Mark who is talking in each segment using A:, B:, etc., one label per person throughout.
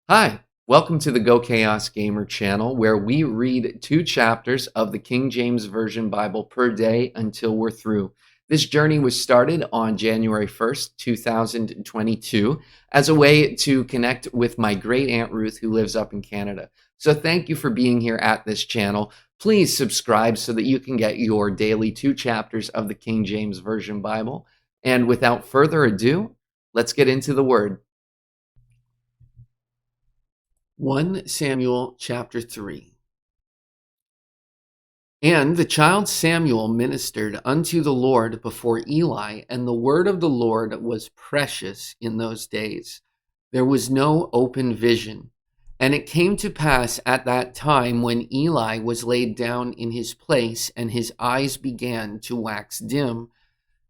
A: Hi, welcome to the GoChaosGamer channel, where we read 2 chapters of the King James Version Bible per day until we're through. This journey was started on January 1st, 2022, as a way to connect with my great Aunt Ruth, who lives up in Canada. So thank you for being here at this channel. Please subscribe so that you can get your daily 2 chapters of the King James Version Bible. And without further ado, let's get into the Word. 1 Samuel chapter 3. And the child Samuel ministered unto the Lord before Eli, and the word of the Lord was precious in those days. There was no open vision. And it came to pass at that time, when Eli was laid down in his place, and his eyes began to wax dim,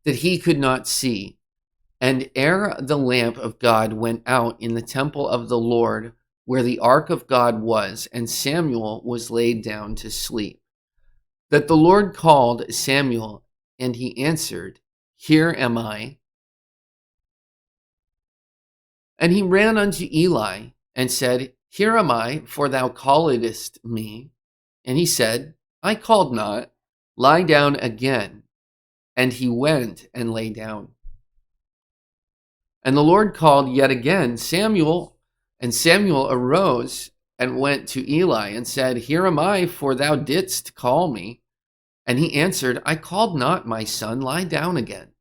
A: that he could not see. And ere the lamp of God went out in the temple of the Lord, where the ark of God was, and Samuel was laid down to sleep, that the Lord called Samuel, and he answered, Here am I. And he ran unto Eli, and said, Here am I, for thou calledst me. And he said, I called not, lie down again. And he went and lay down. And the Lord called yet again, Samuel. And Samuel arose and went to Eli and said, Here am I, for thou didst call me. And he answered, I called not, my son, lie down again.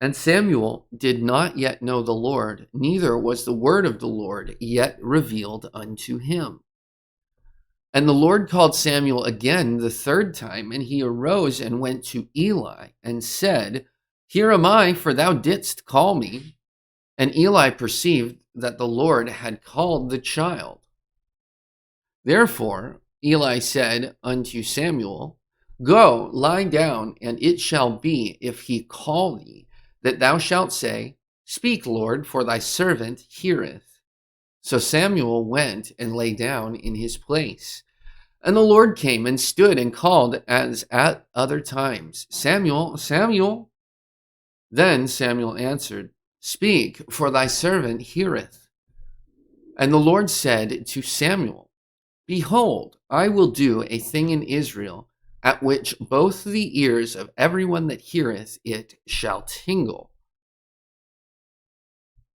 A: And Samuel did not yet know the Lord, neither was the word of the Lord yet revealed unto him. And the Lord called Samuel again the third time, and he arose and went to Eli and said, Here am I, for thou didst call me. And Eli perceived that the Lord had called the child. Therefore Eli said unto Samuel, Go, lie down, and it shall be, if he call thee, that thou shalt say, Speak, Lord, for thy servant heareth. So Samuel went and lay down in his place. And the Lord came and stood and called as at other times, Samuel, Samuel. Then Samuel answered, Speak, for thy servant heareth. And the Lord said to Samuel, Behold, I will do a thing in Israel, at which both the ears of everyone that heareth it shall tingle.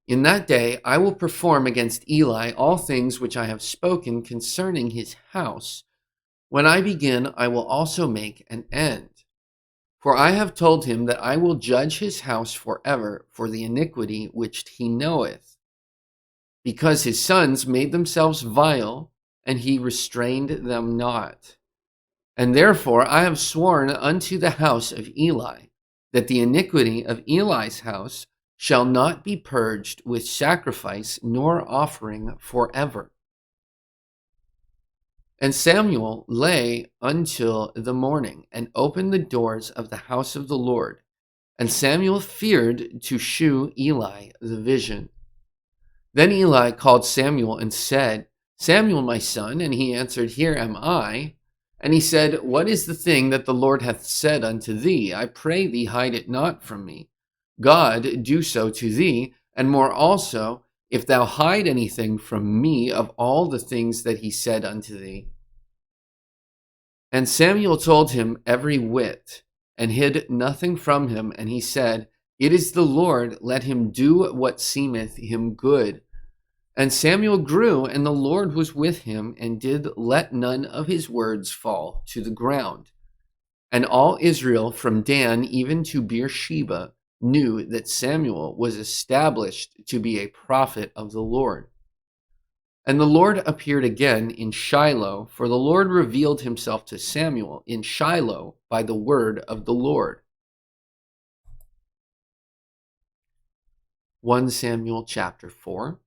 A: In that day I will perform against Eli all things which I have spoken concerning his house. When I begin, I will also make an end. For I have told him that I will judge his house forever for the iniquity which he knoweth, because his sons made themselves vile, and he restrained them not. And therefore I have sworn unto the house of Eli, that the iniquity of Eli's house shall not be purged with sacrifice nor offering forever. And Samuel lay until the morning, and opened the doors of the house of the Lord. And Samuel feared to shew Eli the vision. Then Eli called Samuel and said, Samuel, my son. And he answered, Here am I. And he said, What is the thing that the Lord hath said unto thee? I pray thee, hide it not from me. God do so to thee, and more also, if thou hide anything from me of all the things that he said unto thee. And Samuel told him every whit, and hid nothing from him. And he said, It is the Lord, let him do what seemeth him good. And Samuel grew, and the Lord was with him, and did let none of his words fall to the ground. And all Israel from Dan even to Beersheba knew that Samuel was established to be a prophet of the Lord. And the Lord appeared again in Shiloh, for the Lord revealed himself to Samuel in Shiloh by the word of the Lord. 1 Samuel chapter 4.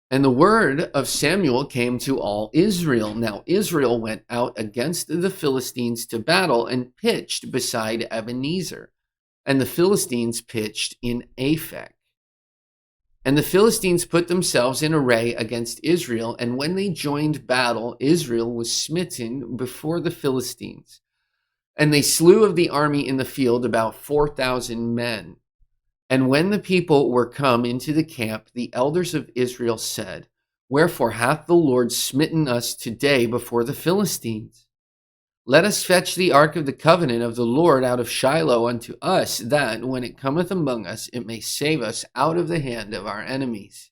A: And the word of Samuel came to all Israel. Now Israel went out against the Philistines to battle, and pitched beside Ebenezer. And the Philistines pitched in Aphek. And the Philistines put themselves in array against Israel, and when they joined battle, Israel was smitten before the Philistines. And they slew of the army in the field about 4,000 men. And when the people were come into the camp, the elders of Israel said, Wherefore hath the Lord smitten us today before the Philistines? Let us fetch the ark of the covenant of the Lord out of Shiloh unto us, that, when it cometh among us, it may save us out of the hand of our enemies.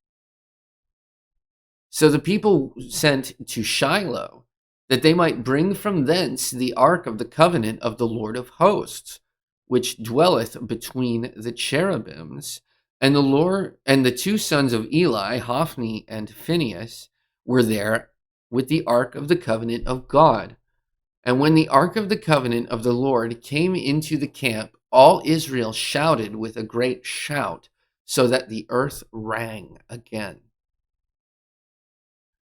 A: So the people sent to Shiloh, that they might bring from thence the ark of the covenant of the Lord of hosts, which dwelleth between the cherubims. And the two sons of Eli, Hophni and Phinehas, were there with the ark of the covenant of God. And when the ark of the covenant of the Lord came into the camp, all Israel shouted with a great shout, so that the earth rang again.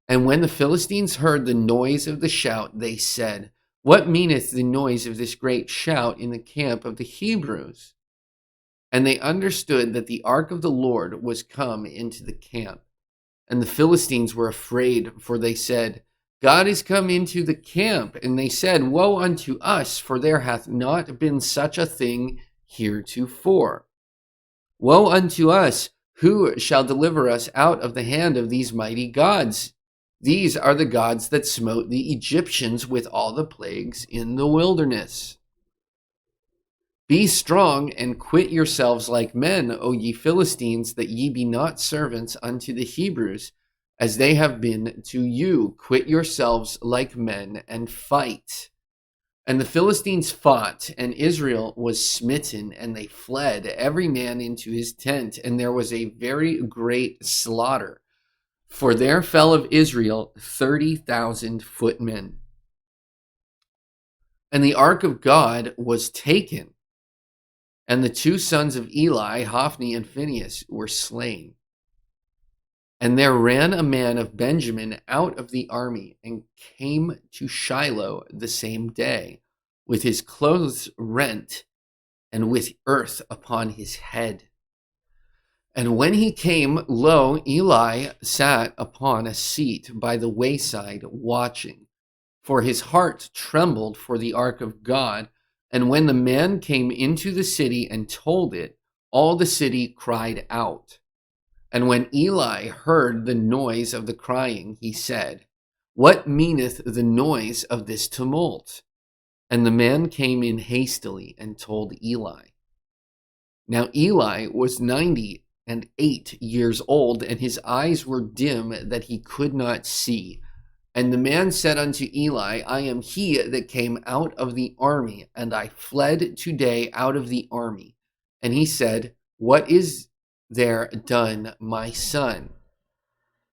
A: And when the Philistines heard the noise of the shout, they said, What meaneth the noise of this great shout in the camp of the Hebrews? And they understood that the ark of the Lord was come into the camp. And the Philistines were afraid, for they said, God is come into the camp. And they said, Woe unto us, for there hath not been such a thing heretofore. Woe unto us, who shall deliver us out of the hand of these mighty gods? These are the gods that smote the Egyptians with all the plagues in the wilderness. Be strong and quit yourselves like men, O ye Philistines, that ye be not servants unto the Hebrews, as they have been to you. Quit yourselves like men and fight. And the Philistines fought, and Israel was smitten, and they fled, every man into his tent, and there was a very great slaughter. For there fell of Israel 30,000 footmen. And the ark of God was taken, and the two sons of Eli, Hophni and Phinehas, were slain. And there ran a man of Benjamin out of the army, and came to Shiloh the same day, with his clothes rent, and with earth upon his head. And when he came, lo, Eli sat upon a seat by the wayside watching, for his heart trembled for the ark of God. And when the man came into the city and told it, all the city cried out. And when Eli heard the noise of the crying, he said, What meaneth the noise of this tumult? And the man came in hastily and told Eli. Now Eli was 98 years old, and his eyes were dim that he could not see. And the man said unto Eli, I am he that came out of the army, and I fled today out of the army. And he said, What is there done, my son?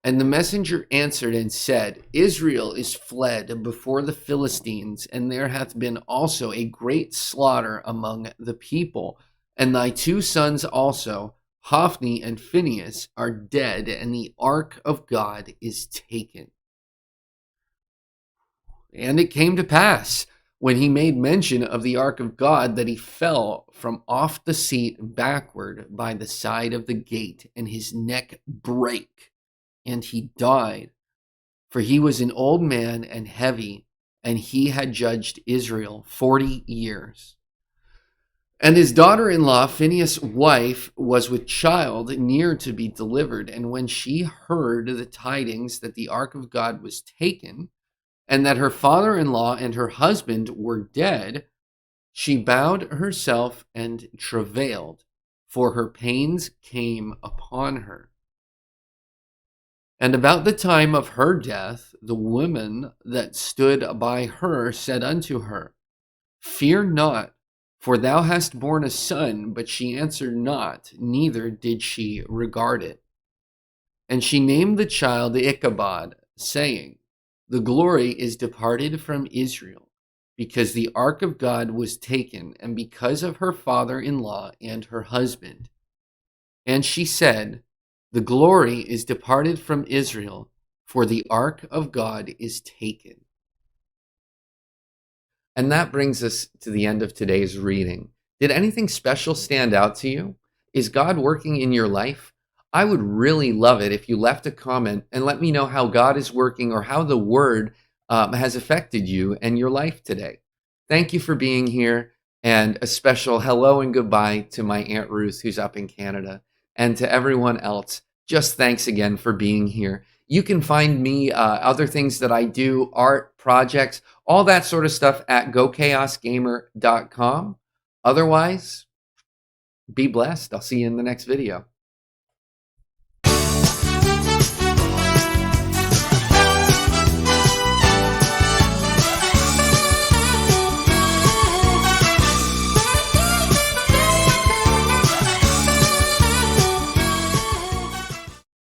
A: And the messenger answered and said, Israel is fled before the Philistines, and there hath been also a great slaughter among the people. And thy two sons also, Hophni and Phinehas, are dead, and the ark of God is taken. And it came to pass, when he made mention of the ark of God, that he fell from off the seat backward by the side of the gate, and his neck brake, and he died. For he was an old man and heavy, and he had judged Israel 40 years. And his daughter-in-law, Phinehas' wife, was with child, near to be delivered. And when she heard the tidings that the ark of God was taken, and that her father-in-law and her husband were dead, she bowed herself and travailed, for her pains came upon her. And about the time of her death, the woman that stood by her said unto her, Fear not, for thou hast borne a son. But she answered not, neither did she regard it. And she named the child Ichabod, saying, The glory is departed from Israel, because the ark of God was taken, and because of her father-in-law and her husband. And she said, The glory is departed from Israel, for the ark of God is taken. And that brings us to the end of today's reading. Did anything special stand out to you? Is God working in your life? I would really love it if you left a comment and let me know how God is working, or how the Word has affected you and your life today. Thank you for being here, And a special hello and goodbye to my Aunt Ruth, who's up in Canada. And to everyone else, just thanks again for being here. You can find me, other things that I do, art, projects, all that sort of stuff at GoChaosGamer.com. Otherwise, be blessed. I'll see you in the next video.